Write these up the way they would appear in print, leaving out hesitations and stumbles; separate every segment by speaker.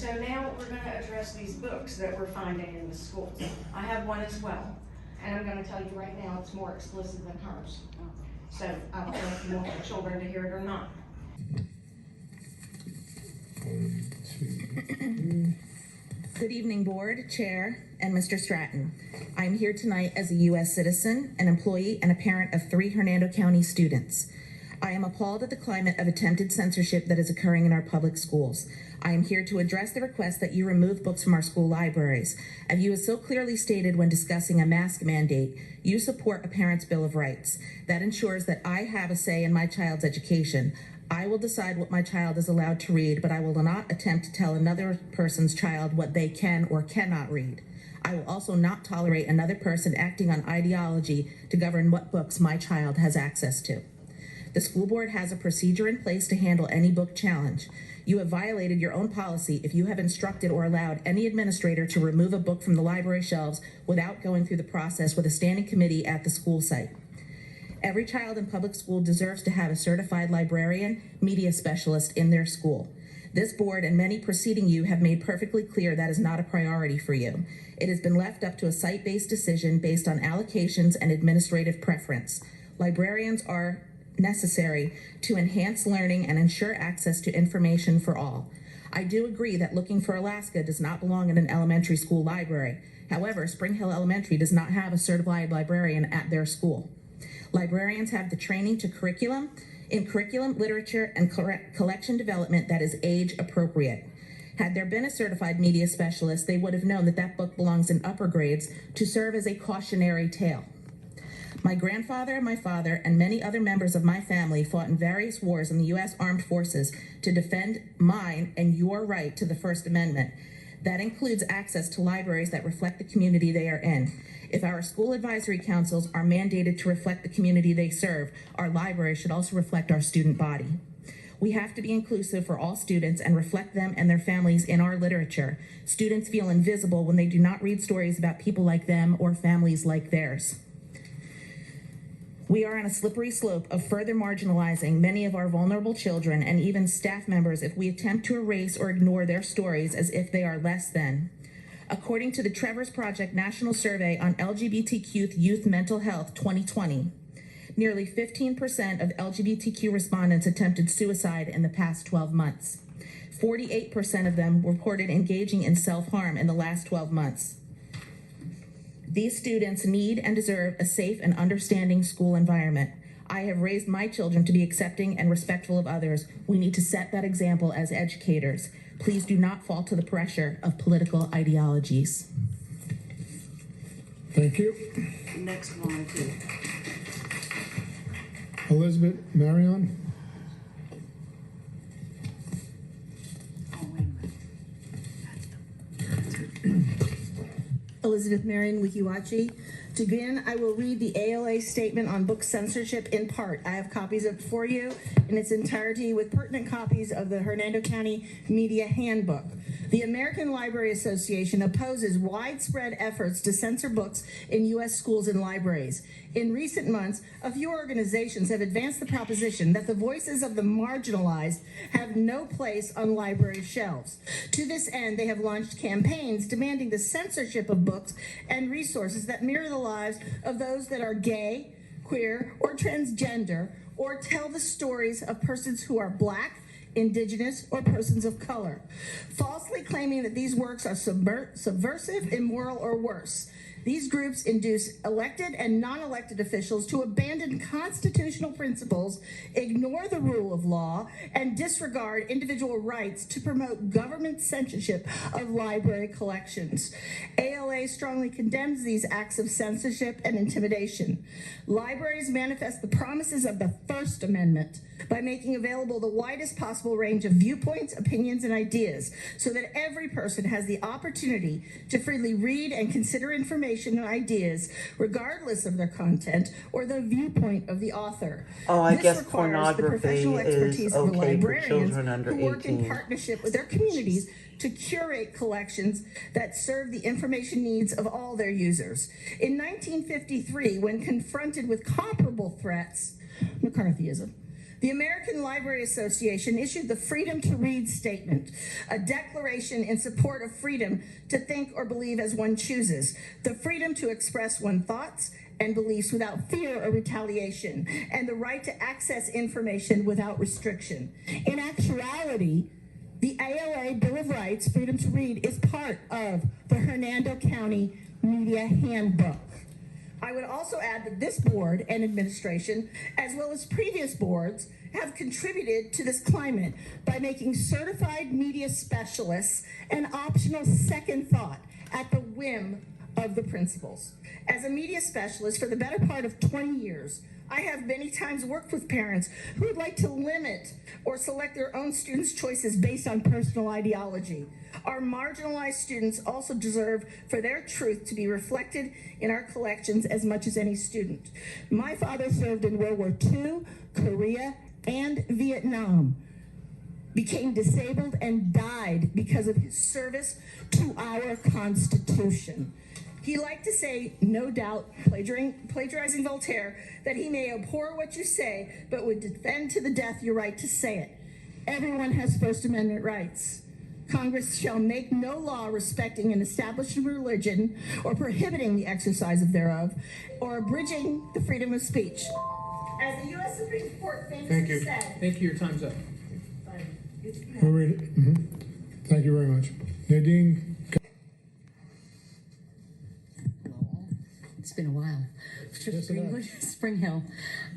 Speaker 1: so now we're going to address these books that we're finding in the schools. I have one as well, and I'm going to tell you right now it's more explicit than hers. So I don't know if you want the children to hear it or not.
Speaker 2: Good evening, Board, Chair, and Mr. Stratton. I am here tonight as a U.S. citizen, an employee, and a parent of 3 Hernando County students. I am appalled at the climate of attempted censorship that is occurring in our public schools. I am here to address the request that you remove books from our school libraries. As you have so clearly stated when discussing a mask mandate, you support a parent's Bill of Rights. That ensures that I have a say in my child's education. I will decide what my child is allowed to read, but I will not attempt to tell another person's child what they can or cannot read. I will also not tolerate another person acting on ideology to govern what books my child has access to. The school board has a procedure in place to handle any book challenge. You have violated your own policy if you have instructed or allowed any administrator to remove a book from the library shelves without going through the process with a standing committee at the school site. Every child in public school deserves to have a certified librarian, media specialist in their school. This board and many preceding you have made perfectly clear that is not a priority for you. It has been left up to a site-based decision based on allocations and administrative preference. Librarians are necessary to enhance learning and ensure access to information for all. I do agree that Looking for Alaska does not belong in an elementary school library. However, Spring Hill Elementary does not have a certified librarian at their school. Librarians have the training to curriculum, literature, and collection development that is age appropriate. Had there been a certified media specialist, they would have known that that book belongs in upper grades to serve as a cautionary tale. My grandfather, my father, and many other members of my family fought in various wars in the U.S. Armed Forces to defend mine and your right to the First Amendment. That includes access to libraries that reflect the community they are in. If our school advisory councils are mandated to reflect the community they serve, our libraries should also reflect our student body. We have to be inclusive for all students and reflect them and their families in our literature. Students feel invisible when they do not read stories about people like them or families like theirs. We are on a slippery slope of further marginalizing many of our vulnerable children and even staff members if we attempt to erase or ignore their stories as if they are less than. According to the Trevor's Project National Survey on LGBTQ Youth Mental Health 2020, nearly 15% of LGBTQ respondents attempted suicide in the past 12 months. 48% of them reported engaging in self-harm in the last 12 months. These students need and deserve a safe and understanding school environment. I have raised my children to be accepting and respectful of others. We need to set that example as educators. Please do not fall to the pressure of political ideologies.
Speaker 3: Thank you.
Speaker 1: Next one, too.
Speaker 3: Elizabeth Marion.
Speaker 4: Elizabeth Marion, Wikiwachi. To begin, I will read the ALA statement on book censorship in part. I have copies of it for you in its entirety with pertinent copies of the Hernando County Media Handbook. The American Library Association opposes widespread efforts to censor books in U.S. schools and libraries. In recent months, a few organizations have advanced the proposition that the voices of the marginalized have no place on library shelves. To this end, they have launched campaigns demanding the censorship of books and resources that mirror the lives of those that are gay, queer, or transgender, or tell the stories of persons who are Black, Indigenous, or persons of color, falsely claiming that these works are subversive, immoral, or worse. These groups induce elected and non-elected officials to abandon constitutional principles, ignore the rule of law, and disregard individual rights to promote government censorship of library collections. ALA strongly condemns these acts of censorship and intimidation. Libraries manifest the promises of the First Amendment by making available the widest possible range of viewpoints, opinions, and ideas so that every person has the opportunity to freely read and consider information and ideas regardless of their content or the viewpoint of the author.
Speaker 5: Oh, I
Speaker 4: This
Speaker 5: guess
Speaker 4: requires the
Speaker 5: pornography
Speaker 4: professional expertise
Speaker 5: is
Speaker 4: of the
Speaker 5: okay for
Speaker 4: librarians
Speaker 5: children under
Speaker 4: who work
Speaker 5: 18.
Speaker 4: in partnership with their communities to curate collections that serve the information needs of all their users. In 1953, when confronted with comparable threats, McCarthyism, The American Library Association issued the Freedom to Read Statement, a declaration in support of freedom to think or believe as one chooses, the freedom to express one's thoughts and beliefs without fear or retaliation, and the right to access information without restriction. In actuality, the ALA Bill of Rights, Freedom to Read, is part of the Hernando County Media Handbook. I would also add that this board and administration, as well as previous boards, have contributed to this climate by making certified media specialists an optional second thought at the whim of the principals. As a media specialist for the better part of 20 years, I have many times worked with parents who would like to limit or select their own students' choices based on personal ideology. Our marginalized students also deserve for their truth to be reflected in our collections as much as any student. My father served in World War II, Korea, and Vietnam, became disabled, and died because of his service to our Constitution. He liked to say, no doubt, plagiarizing Voltaire, that he may abhor what you say, but would defend to the death your right to say it. Everyone has First Amendment rights. Congress shall make no law respecting an established religion or prohibiting the exercise of thereof or abridging the freedom of speech. As the U.S. Supreme Court famously said...
Speaker 5: Thank you, your time's up.
Speaker 3: We'll read it. Thank you very much. Nadine?
Speaker 6: It's been a while. Mr.
Speaker 3: Yes, it
Speaker 6: Greenwood,
Speaker 3: has.
Speaker 6: Spring Hill.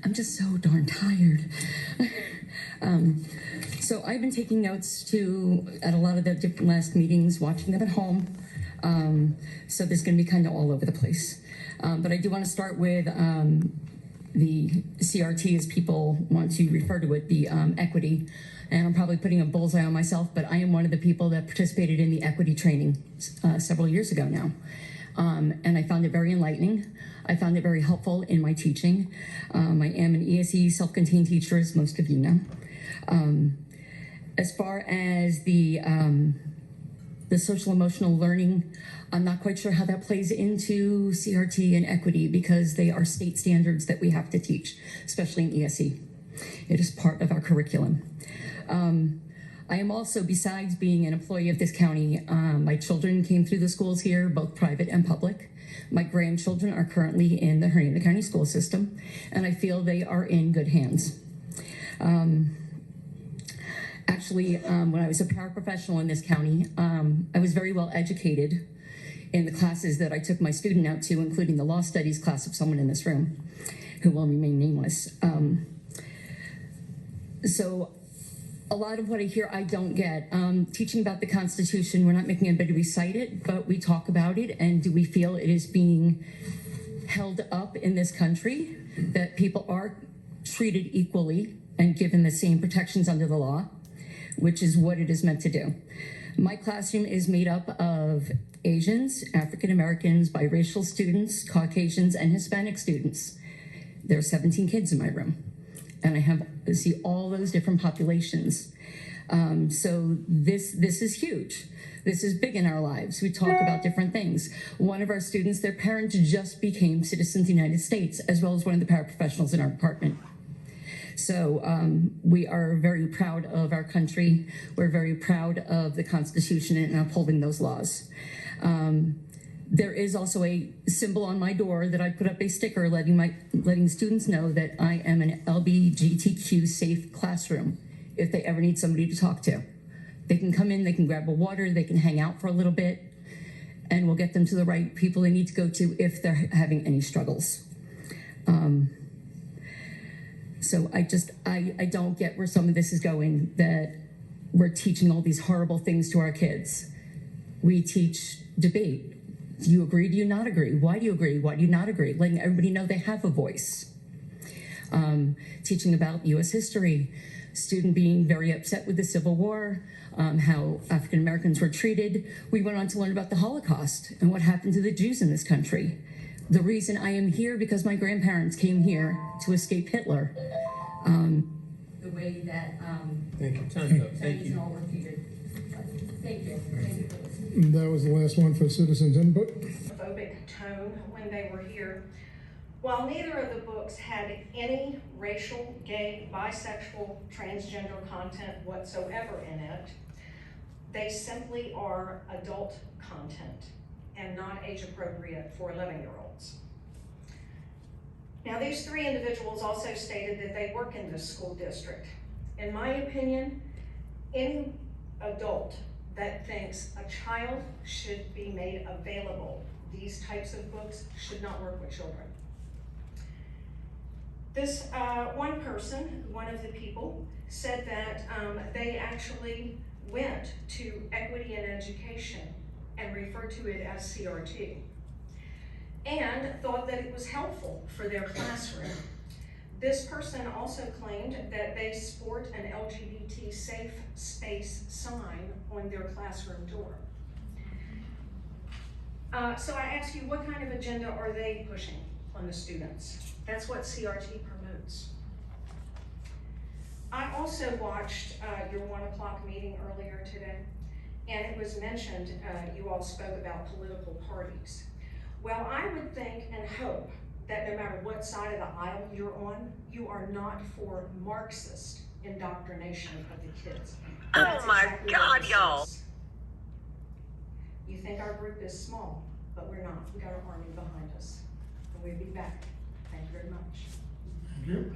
Speaker 6: I'm just so darn tired. So I've been taking notes at a lot of the different last meetings, watching them at home. So there's going to be kind of all over the place. But I do want to start with the CRT, as people want to refer to it, the equity. And I'm probably putting a bullseye on myself, but I am one of the people that participated in the equity training several years ago now. And I found it very enlightening. I found it very helpful in my teaching. I am an ESE self-contained teacher, as most of you know. As far as the social emotional learning, I'm not quite sure how that plays into CRT and equity, because they are state standards that we have to teach, especially in ESE. It is part of our curriculum. I am also, besides being an employee of this county, my children came through the schools here, both private and public. My grandchildren are currently in the Hernando County school system, and I feel they are in good hands. Actually, when I was a paraprofessional in this county, I was very well educated in the classes that I took my student out to, including the law studies class of someone in this room who will remain nameless. So a lot of what I hear, I don't get. Teaching about the Constitution, we're not making anybody recite it, but we talk about it, and do we feel it is being held up in this country, that people are treated equally and given the same protections under the law, which is what it is meant to do. My classroom is made up of Asians, African Americans, biracial students, Caucasians, and Hispanic students. There are 17 kids in my room, and I see all those different populations. So this is huge. This is big in our lives. We talk about different things. One of our students, their parents just became citizens of the United States, as well as one of the paraprofessionals in our department. So we are very proud of our country. We're very proud of the Constitution and upholding those laws. There is also a symbol on my door that I put up a sticker letting students know that I am an LGBTQ safe classroom if they ever need somebody to talk to. They can come in, they can grab a water, they can hang out for a little bit, and we'll get them to the right people they need to go to if they're having any struggles. So I don't get where some of this is going, that we're teaching all these horrible things to our kids. We teach debate. Do you agree? Do you not agree? Why do you agree? Why do you not agree? Letting everybody know they have a voice. Teaching about U.S. history, student being very upset with the Civil War, how African Americans were treated. We went on to learn about the Holocaust and what happened to the Jews in this country. The reason I am here, because my grandparents came here to escape Hitler. The way that
Speaker 5: Thank you. Time's up. Thank
Speaker 6: Chinese
Speaker 5: you.
Speaker 6: all were treated. Thank you.
Speaker 3: That was the last one for citizens input.
Speaker 1: Phobic tone when they were here. While neither of the books had any racial, gay, bisexual, transgender content whatsoever in it, they simply are adult content and not age appropriate for 11-year-olds. Now, these three individuals also stated that they work in this school district. In my opinion, any adult that thinks a child should be made available these types of books should not work with children. This one person, one of the people, said that they actually went to Equity in Education and referred to it as CRT, and thought that it was helpful for their classroom. This person also claimed that they sport an LGBT safe space sign on their classroom door. So I ask you, what kind of agenda are they pushing on the students? That's what CRT promotes. I also watched your 1 o'clock meeting earlier today, and it was mentioned, you all spoke about political parties. Well, I would think and hope that no matter what side of the aisle you're on, you are not for Marxist indoctrination of the kids.
Speaker 7: Oh my God, y'all.
Speaker 1: You think our group is small, but we're not. We got our army behind us, and we'll be back. Thank you very much.
Speaker 3: Thank you.